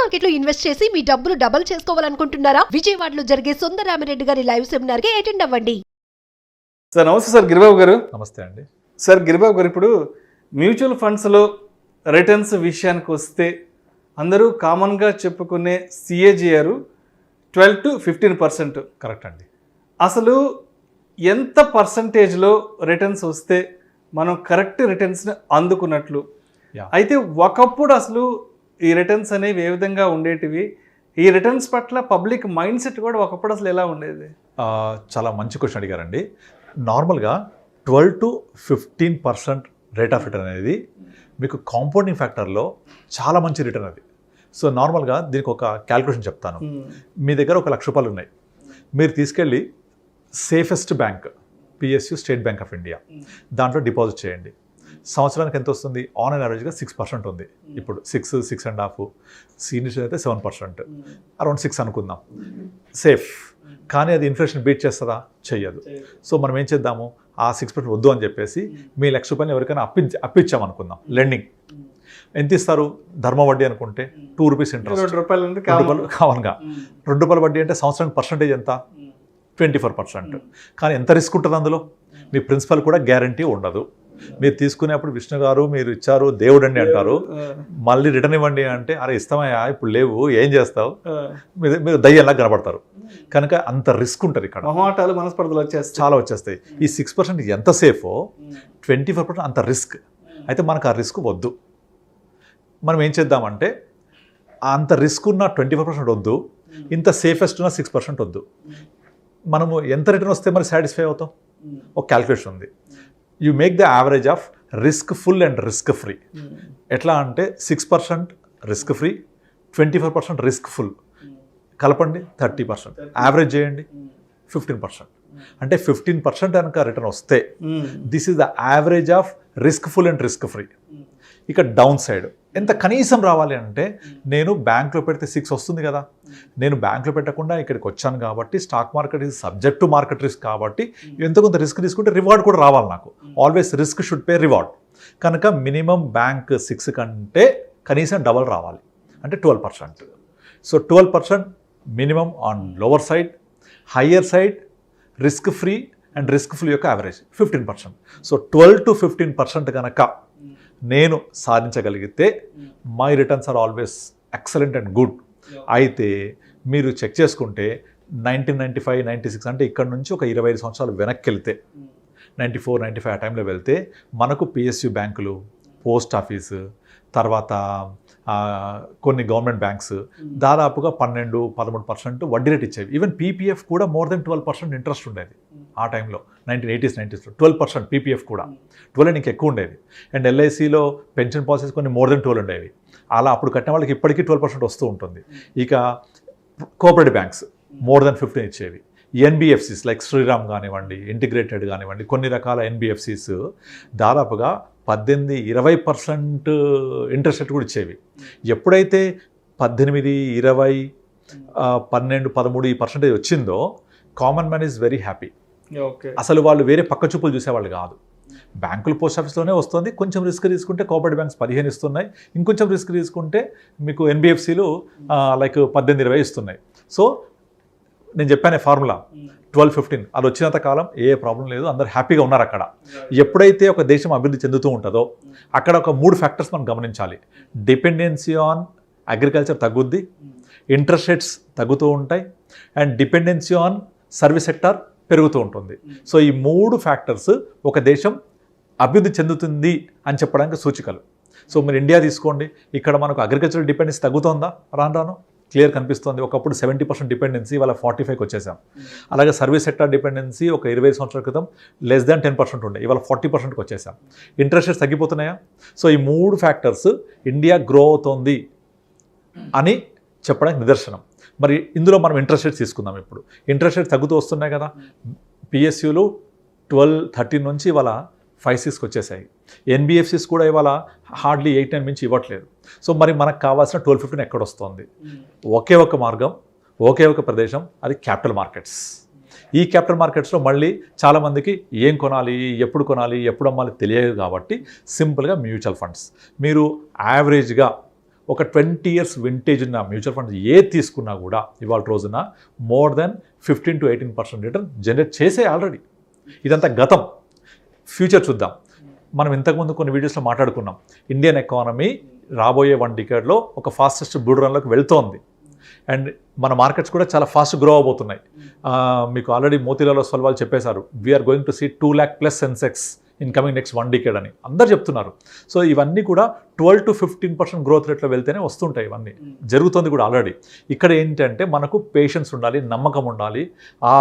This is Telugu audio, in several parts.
మార్కెట్లో ఇన్వెస్ట్ చేసి మీ డబ్బులు డబుల్ చేసుకోవాలనుకుంటున్నారా? విజయవాడలో జరిగే సుందరరామిరెడ్డి గారి లైవ్ సెమినార్ కి అటెండ్ అవ్వండి. సార్ నమస్తే సార్, గిరిబాబు గారు. నమస్తే అండి. సార్ గిరిబాబు గారు, ఇప్పుడు మ్యూచువల్ ఫండ్స్లో రిటర్న్స్ విషయానికి వస్తే అందరూ కామన్గా చెప్పుకునే సిఏజిఆర్ 12 to 15%. కరెక్ట్ అండి. అసలు ఎంత పర్సంటేజ్లో రిటర్న్స్ వస్తే మనం కరెక్ట్ రిటర్న్స్ని అందుకున్నట్లు? అయితే ఒకప్పుడు అసలు ఈ రిటర్న్స్ అనేవి ఏ విధంగా ఉండేటివి? ఈ రిటర్న్స్ పట్ల పబ్లిక్ మైండ్ సెట్ కూడా ఒకప్పుడు అసలు ఎలా ఉండేది? చాలా మంచి క్వశ్చన్ అడిగారండి. నార్మల్గా 12 to 15% రేట్ ఆఫ్ రిటర్న్ అనేది మీకు కాంపౌండింగ్ ఫ్యాక్టర్లో చాలా మంచి రిటర్న్ అది. సో నార్మల్గా దీనికి ఒక క్యాల్కులేషన్ చెప్తాను. మీ దగ్గర ₹1,00,000 ఉన్నాయి. మీరు తీసుకెళ్ళి safest bank PSU, state bank of India, దాంట్లో డిపాజిట్ చేయండి. సంవత్సరానికి ఎంత వస్తుంది? ఆన్ అండ్ యావరేజ్గా 6% ఉంది. ఇప్పుడు 6.5, సీనియర్స్ అయితే 7%, అరౌండ్ 6 అనుకుందాం. సేఫ్. కానీ అది ఇన్ఫ్లేషన్ బీట్ చేస్తుందా? చెయ్యదు. సో మనం ఏం చేద్దాము, ఆ 6% వద్దు అని చెప్పేసి మీ ₹1,00,000 ఎవరికైనా అప్పిచ్చామనుకుందాం. లెండింగ్ ఎంత ఇస్తారు? ధర్మ వడ్డీ అనుకుంటే ₹2 ఇంట్రెస్ట్, ₹2 కామన్గా. ₹2 వడ్డీ అంటే సంవత్సరానికి పర్సంటేజ్ ఎంత? 24%. కానీ ఎంత రిస్క్ ఉంటుంది అందులో? మీ ప్రిన్సిపల్ కూడా గ్యారంటీ ఉండదు. మీరు తీసుకునేప్పుడు విష్ణు గారు మీరు ఇచ్చారు దేవుడు అండి అంటారు, మళ్ళీ రిటర్న్ ఇవ్వండి అంటే అరే ఇస్తామయ్యా ఇప్పుడు లేవు ఏం చేస్తావు, మీరు దయ్యంలా కనబడతారు. కనుక అంత రిస్క్ ఉంటుంది ఇక్కడ. మనస్పర్ధలు చాలా వచ్చేస్తాయి. ఈ 6% ఎంత సేఫో 24% అంత రిస్క్. అయితే మనకు ఆ రిస్క్ వద్దు. మనం ఏం చేద్దామంటే అంత రిస్క్ ఉన్న 24% వద్దు, ఇంత సేఫెస్ట్ ఉన్న 6% వద్దు. మనము ఎంత రిటర్న్ వస్తే మరి సాటిస్ఫై అవుతాం? ఒక క్యాల్కులేషన్ ఉంది. You make the average of risk full and risk free. ఎట్లా అంటే 6% రిస్క్ ఫ్రీ, 24% రిస్క్ ఫుల్ కలపండి 30%, యావరేజ్ చేయండి 15%. అంటే 15% కనుక రిటర్న్ వస్తే this is the average of risk full and risk free. ఇక డౌన్ సైడ్ ఎంత కనీసం రావాలి అంటే, నేను బ్యాంక్లో పెడితే 6 వస్తుంది కదా, నేను బ్యాంక్లో పెట్టకుండా ఇక్కడికి వచ్చాను కాబట్టి stock market is subject to market risk కాబట్టి ఎంత కొంత రిస్క్ తీసుకుంటే రివార్డ్ కూడా రావాలి నాకు. Always risk should pay reward. కనుక మినిమం బ్యాంక్ 6 కంటే కనీసం డబల్ రావాలి అంటే 12%. So 12% minimum on lower side, higher side risk free and risk free యొక్క యావరేజ్ 15%. సో 12 to 15% కనుక నేను సాధించగలిగితే my returns are always excellent and good. అయితే మీరు చెక్ చేసుకుంటే 1995, 96 అంటే ఇక్కడ నుంచి ఒక 25 సంవత్సరాలు వెనక్కి వెళ్తే 94, 95 ఆ టైంలో వెళ్తే మనకు పిఎస్యు బ్యాంకులు, పోస్ట్ ఆఫీసు, తర్వాత కొన్ని గవర్నమెంట్ బ్యాంక్స్ దాదాపుగా 12-13% వడ్డీ రేట్ ఇచ్చేవి. ఈవెన్ పీపీఎఫ్ కూడా మోర్ దెన్ 12% ఇంట్రెస్ట్ ఉండేది ఆ టైంలో. 1980s, 90sలో 12% పీపీఎఫ్ కూడా 12 ఇంకా ఎక్కువ ఉండేది. అండ్ ఎల్ఐసిలో పెన్షన్ పాలసీస్ కొన్ని మోర్ దెన్ 12 ఉండేవి. అలా అప్పుడు కట్టిన వాళ్ళకి ఇప్పటికీ 12% వస్తూ ఉంటుంది. ఇక కోఆపరేటివ్ బ్యాంక్స్ మోర్ దెన్ 15 ఇచ్చేవి. ఎన్బిఎఫ్సిస్ లైక్ శ్రీరామ్ కానివ్వండి, ఇంటిగ్రేటెడ్ కానివ్వండి, కొన్ని రకాల ఎన్బిఎఫ్సిస్ దాదాపుగా 18-20% ఇంట్రెస్ట్ రేట్ కూడా ఇచ్చేవి. ఎప్పుడైతే 18, 20, 12, 13 ఈ పర్సెంటేజ్ వచ్చిందో common man is very happy. అసలు వాళ్ళు వేరే పక్క చూపులు చూసేవాళ్ళు కాదు. బ్యాంకులు పోస్ట్ ఆఫీస్లోనే వస్తుంది. కొంచెం రిస్క్ తీసుకుంటే కోఆపరేటివ్ బ్యాంక్స్ 15 ఇస్తున్నాయి, ఇంకొంచెం రిస్క్ తీసుకుంటే మీకు ఎన్బిఎఫ్సిలు లైక్ 18-20 ఇస్తున్నాయి. సో నేను చెప్పానే ఫార్ములా 12-15 అది వచ్చినంత కాలం ఏ ప్రాబ్లం లేదు, అందరు హ్యాపీగా ఉన్నారు అక్కడ. ఎప్పుడైతే ఒక దేశం అభివృద్ధి చెందుతూ ఉంటుందో అక్కడ ఒక 3 ఫ్యాక్టర్స్ మనం గమనించాలి. డిపెండెన్సీ ఆన్ అగ్రికల్చర్ తగ్గుద్ది, ఇంట్రెస్ట్ రేట్స్ తగ్గుతూ ఉంటాయి, and dependency on service sector పెరుగుతూ ఉంటుంది. సో ఈ 3 ఫ్యాక్టర్స్ ఒక దేశం అభివృద్ధి చెందుతుంది అని చెప్పడానికి సూచికలు. సో మీరు ఇండియా తీసుకోండి, ఇక్కడ మనకు అగ్రికల్చరల్ డిపెండెన్సీ తగ్గుతుందా? రాను క్లియర్ కనిపిస్తుంది. ఒకప్పుడు 70% డిపెండెన్సీ వాళ్ళ 45కి వచ్చేసాం. అలాగే సర్వీస్ సెక్టార్ డిపెండెన్సీ ఒక 20 సంవత్సరాల క్రితం లెస్ దాన్ 10% ఉండే, ఇవాళ 40%కి వచ్చేసాం. Interest rates తగ్గిపోతున్నాయా? సో ఈ 3 ఫ్యాక్టర్స్ ఇండియా గ్రో అవుతోంది అని చెప్పడానికి నిదర్శనం. మరి ఇందులో మనం ఇంట్రెస్ట్ రేట్స్ తీసుకుందాం. ఇప్పుడు ఇంట్రెస్ట్ రేట్స్ తగ్గుతూ వస్తున్నాయి కదా. పిఎస్యులు 12-13 నుంచి ఇవాళ 5-6కి వచ్చేసాయి. ఎన్బిఎఫ్సిస్ కూడా ఇవాళ హార్డ్లీ 8-9 నుంచి ఇవ్వట్లేదు. సో మరి మనకు కావాల్సిన 12-15 ఎక్కడ వస్తుంది? ఒకే ఒక మార్గం, ఒకే ఒక ప్రదేశం, అది క్యాపిటల్ మార్కెట్స్. ఈ క్యాపిటల్ మార్కెట్స్లో మళ్ళీ చాలామందికి ఏం కొనాలి, ఎప్పుడు అమ్మాలి తెలియదు కాబట్టి సింపుల్గా మ్యూచువల్ ఫండ్స్. మీరు యావరేజ్గా ఒక 20 years వింటేజ్ ఉన్న మ్యూచువల్ ఫండ్స్ ఏది తీసుకున్నా కూడా ఇవాళ రోజున more than 15 to 18% return generate చేసే ఆల్రెడీ. ఇదంతా గతం. ఫ్యూచర్ చూద్దాం. మనం ఇంతకుముందు కొన్ని వీడియోస్లో మాట్లాడుకున్నాం, ఇండియన్ ఎకానమీ రాబోయే 1 decade ఒక ఫాస్టెస్ట్ బుల్ రన్లోకి వెళ్తోంది. అండ్ మన మార్కెట్స్ కూడా చాలా ఫాస్ట్ గ్రో అవబోతున్నాయి. మీకు ఆల్రెడీ మోతీలాల్ ఒస్వాల్ వాళ్ళు చెప్పేశారు, we are going to see 2 lakh plus Sensex in coming next 1 decade అని అందరు చెప్తున్నారు. సో ఇవన్నీ కూడా 12 to 15% గ్రోత్ రేట్లో వెళ్తేనే వస్తుంటాయి. ఇవన్నీ జరుగుతుంది కూడా ఆల్రెడీ. ఇక్కడ ఏంటంటే మనకు పేషెన్స్ ఉండాలి, నమ్మకం ఉండాలి. ఆ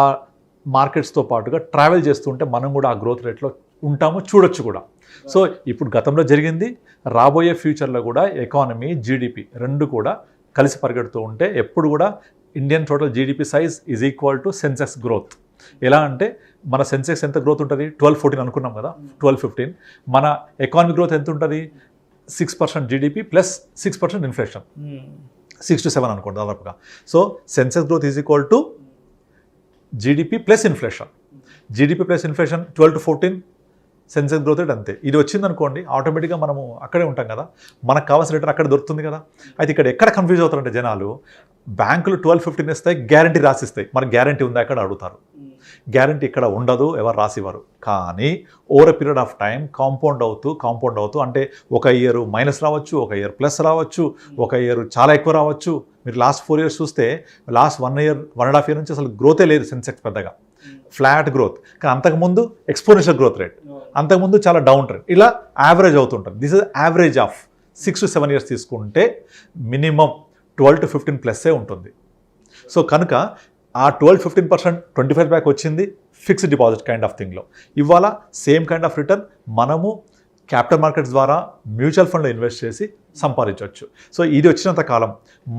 మార్కెట్స్తో పాటుగా ట్రావెల్ చేస్తుంటే మనం కూడా ఆ గ్రోత్ రేట్లో ఉంటాము, చూడొచ్చు కూడా. సో ఇప్పుడు గతంలో జరిగింది, రాబోయే ఫ్యూచర్లో కూడా ఎకానమీ, జీడిపి రెండు కూడా కలిసి పరిగెడుతూ ఉంటే ఎప్పుడు కూడా Indian total GDP size is equal to Sensex growth. ఎలా అంటే మన సెన్సెక్స్ ఎంత గ్రోత్ ఉంటుంది, 12-14 అనుకున్నాం కదా, 12-15. మన ఎకానమీ గ్రోత్ ఎంత ఉంటుంది, 6% జీడిపి ప్లస్ 6% ఇన్ఫ్లేషన్, 6 to 7 అనుకోండి దాదాపుగా. So Sensex growth is equal to GDP plus inflation. GDP plus inflation 12 to 14, Sensex growth rate అంతే. ఇది వచ్చిందనుకోండి ఆటోమేటిక్గా మనము అక్కడే ఉంటాం కదా, మనకు కావాల్సిన రిటర్న్ అక్కడ దొరుకుతుంది కదా. అయితే ఇక్కడ ఎక్కడ కన్ఫ్యూజ్ అవుతారంటే జనాలు, బ్యాంకులు 12-15 ఇస్తాయి, గ్యారంటీ రాసిస్తాయి. మనకు గ్యారంటీ ఉందా అక్కడ అడుగుతారు. గ్యారంటీ ఇక్కడ ఉండదు, ఎవరు రాసివ్వరు. కానీ over a period of time compound అవుతూ అంటే ఒక ఇయర్ మైనస్ రావచ్చు, ఒక ఇయర్ ప్లస్ రావచ్చు, ఒక ఇయర్ చాలా ఎక్కువ రావచ్చు. మీరు లాస్ట్ 4 years చూస్తే లాస్ట్ 1 year 1.5 year నుంచి అసలు గ్రోతే లేదు సెన్సెక్స్ పెద్దగా, ఫ్లాట్ గ్రోత్. కానీ అంతకుముందు ఎక్స్పోనెన్షియల్ గ్రోత్ రేట్, అంతకుముందు చాలా డౌన్ ట్రెండ్, ఇలా యావరేజ్ అవుతుంటుంది. This is average of 6 to 7 years తీసుకుంటే మినిమం 12 to 15 ప్లస్సే ఉంటుంది. సో కనుక ఆ 12-15% 25 బ్యాక్ వచ్చింది ఫిక్స్డ్ డిపాజిట్ కైండ్ ఆఫ్ థింగ్లో. ఇవాళ సేమ్ కైండ్ ఆఫ్ రిటర్న్ మనము క్యాపిటల్ మార్కెట్స్ ద్వారా మ్యూచువల్ ఫండ్లో ఇన్వెస్ట్ చేసి సంపాదించవచ్చు. సో ఇది వచ్చినంత కాలం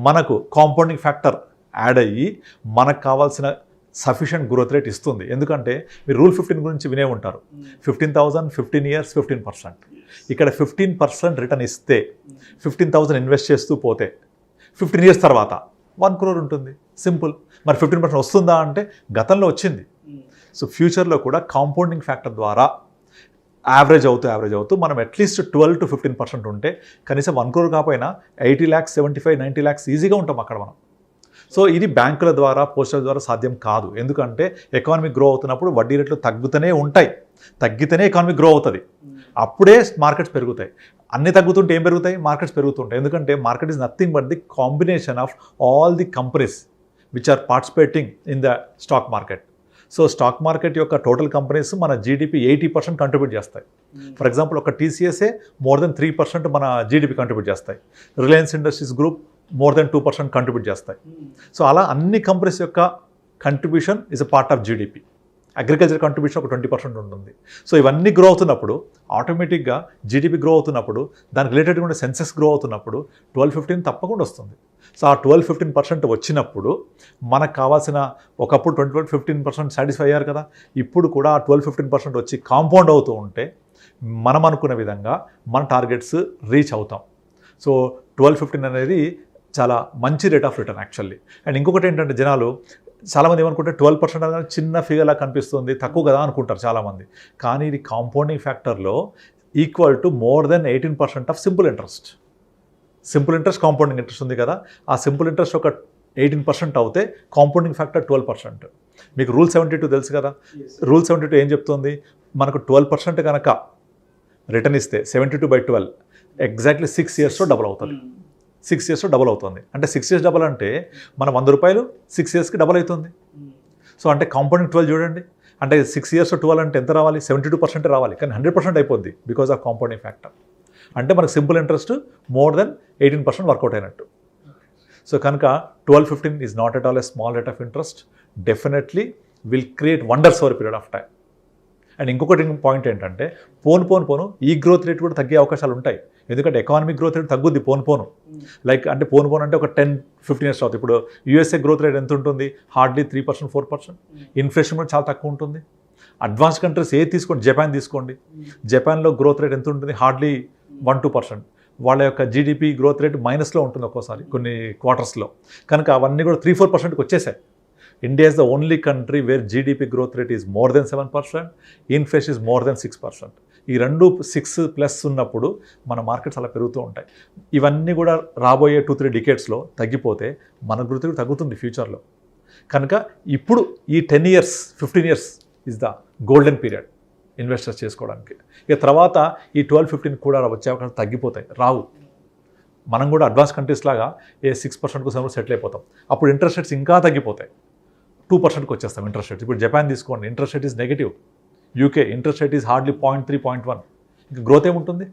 మనకు కాంపౌండింగ్ ఫ్యాక్టర్ యాడ్ అయ్యి మనకు కావాల్సిన సఫిషియంట్ గ్రోత్ రేట్ ఇస్తుంది. ఎందుకంటే మీరు రూల్ 15 గురించి వినే ఉంటారు, 15,000 15 years 15%. ఇక్కడ 15% రిటర్న్ ఇస్తే 15,000 ఇన్వెస్ట్ చేస్తూ పోతే 15 years తర్వాత 1 crore ఉంటుంది. సింపుల్. మరి 15% వస్తుందా అంటే గతంలో వచ్చింది. సో ఫ్యూచర్లో కూడా కాంపౌండింగ్ ఫ్యాక్టర్ ద్వారా యావరేజ్ అవుతూ మనం అట్లీస్ట్ 12 to 15% ఉంటే కనీసం 1 crore కాకపోయినా 80 lakhs 75 90 lakhs ఈజీగా ఉంటాం అక్కడ మనం. సో ఇది బ్యాంకుల ద్వారా, పోస్టల్ ద్వారా సాధ్యం కాదు. ఎందుకంటే ఎకానమీ గ్రో అవుతున్నప్పుడు వడ్డీ రేట్లు తగ్గుతూనే ఉంటాయి, తగ్గితేనే ఎకానమీ గ్రో అవుతుంది, అప్పుడే మార్కెట్స్ పెరుగుతాయి. అన్నీ తగ్గుతుంటే ఏం పెరుగుతాయి, మార్కెట్స్ పెరుగుతుంటాయి. ఎందుకంటే market is nothing but the combination of all the companies which are participating in the stock market. So stock market యొక్క టోటల్ కంపెనీస్ మన జీడిపి 80% కంట్రిబ్యూట్ చేస్తాయి. ఫర్ ఎగ్జాంపుల్ ఒక టీసీఎస్ఏ మోర్ దెన్ 3% మన జీడిపి కంట్రిబ్యూట్ చేస్తాయి. Reliance Industries group more than 2% contribute చేస్తాయి. సో అలా అన్ని కంపెనీస్ యొక్క contribution is a part of GDP. Agriculture contribution ఒక 20% ఉంటుంది. సో ఇవన్నీ గ్రో అవుతున్నప్పుడు ఆటోమేటిక్గా జీడిపి గ్రో అవుతున్నప్పుడు దానికి రిలేటెడ్గా ఉండే సెన్సెస్ గ్రో అవుతున్నప్పుడు 12-15 తప్పకుండా వస్తుంది. సో ఆ 12-15% వచ్చినప్పుడు మనకు కావాల్సిన, ఒకప్పుడు 20-15% సాటిస్ఫై అయ్యారు కదా, ఇప్పుడు కూడా ఆ 12-15% వచ్చి కాంపౌండ్ అవుతూ ఉంటే మనం అనుకున్న విధంగా మన టార్గెట్స్ రీచ్ అవుతాం. సో 12-15 అనేది చాలా మంచి rate of return actually. And ఇంకొకటి ఏంటంటే జనాలు చాలామంది ఏమనుకుంటే 12% అనేది చిన్న ఫిగర్లా కనిపిస్తుంది, తక్కువ కదా అనుకుంటారు చాలామంది. కానీ ఇది కాంపౌండింగ్ ఫ్యాక్టర్లో equal to more than 18% of simple interest. Simple interest, compounding interest ఉంది కదా, ఆ సింపుల్ ఇంట్రెస్ట్ ఒక 18% అవుతే కాంపౌండింగ్ ఫ్యాక్టర్ 12%. మీకు రూల్ 72 తెలుసు కదా, రూల్ 72 ఏం చెప్తుంది, మనకు 12% కనుక రిటర్న్ ఇస్తే 72/12 ఎగ్జాక్ట్లీ 6 yearsలో డబుల్ అవుతుంది. 6 yearsలో డబుల్ అవుతుంది. అంటే 6 years డబుల్ అంటే మన 100 రూపాయలు 6 yearsకి డబుల్ అవుతుంది. సో అంటే కాంపౌండింగ్ 12 చూడండి, అంటే 6 years 12 అంటే ఎంత రావాలి, 72% రావాలి. కానీ 100% అయిపోద్ది బికాజ్ ఆఫ్ కాంపౌండింగ్ ఫ్యాక్టర్. అంటే మనకు simple interest more than 18% workout అయినట్టు. సో కనుక 12-15 is not at all a small rate of interest, definitely will create wonders over period of time. And ఇంకొకటి పాయింట్ ఏంటంటే పోను ఈ గ్రోత్ రేట్ కూడా తగ్గే అవకాశాలు ఉంటాయి. ఎందుకంటే ఎకానమిక్ గ్రోత్ రేట్ తగ్గుద్ది పోను. లైక్ అంటే పోను అంటే ఒక 10-15 years అవుతుంది. ఇప్పుడు యూఎస్ఏ గ్రోత్ రేట్ ఎంత ఉంటుంది, హార్డ్లీ 3% 4%. ఇన్ఫ్లేషన్ కూడా చాలా తక్కువ ఉంటుంది. అడ్వాన్స్ కంట్రీస్ ఏది తీసుకోండి, జపాన్ తీసుకోండి, జపాన్లో గ్రోత్ రేట్ ఎంత ఉంటుంది, హార్డ్లీ 1-2%. వాళ్ళ యొక్క జీడిపి గ్రోత్ రేట్ మైనస్లో ఉంటుంది ఒక్కోసారి కొన్ని క్వార్టర్స్లో. కనుక అవన్నీ కూడా 3-4%కి వచ్చేసాయి. India is the only country where GDP growth rate is more than 7%, inflation is more than 6%. ఈ రెండు 6+ ఉన్నప్పుడు మన మార్కెట్స్ అలా పెరుగుతూ ఉంటాయి. ఇవన్నీ కూడా రాబోయే 2-3 డికేట్స్లో తగ్గిపోతే మన గ్రోత్ తగ్గుతుంది ఫ్యూచర్లో. కనుక ఇప్పుడు ఈ 10 years 15 years is the golden period investors చేసుకోవడానికి. ఇక తర్వాత ఈ 12-15 కూడా వచ్చే అవకాశం తగ్గిపోతాయి, రావు. మనం కూడా అడ్వాన్స్ కంట్రీస్ లాగా 6% సమయంలో సెటిల్ అయిపోతాం. అప్పుడు ఇంట్రెస్ట్ రేట్స్ ఇంకా తగ్గిపోతాయి, 2%కి వచ్చేస్తాం ఇంట్రెస్ట్ రేట్స్. ఇప్పుడు జపాన్ తీసుకోండి, interest rate is negative. UK interest rate is hardly 0.3, 0.1. ఇంకా గ్రోత్ ఏముంటుంది?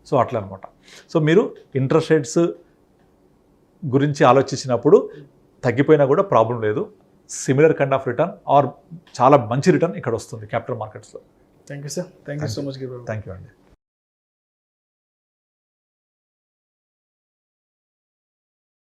సో అట్లా అనమాట. సో మీరు ఇంట్రెస్ట్ రేట్స్ గురించి ఆలోచించినప్పుడు తగ్గిపోయినా కూడా ప్రాబ్లం లేదు. Similar kind of return or చాలా మంచి రిటర్న్ ఇక్కడ వస్తుంది క్యాపిటల్ మార్కెట్స్లో. Thank you sir, thank you so much. Thank you అండి.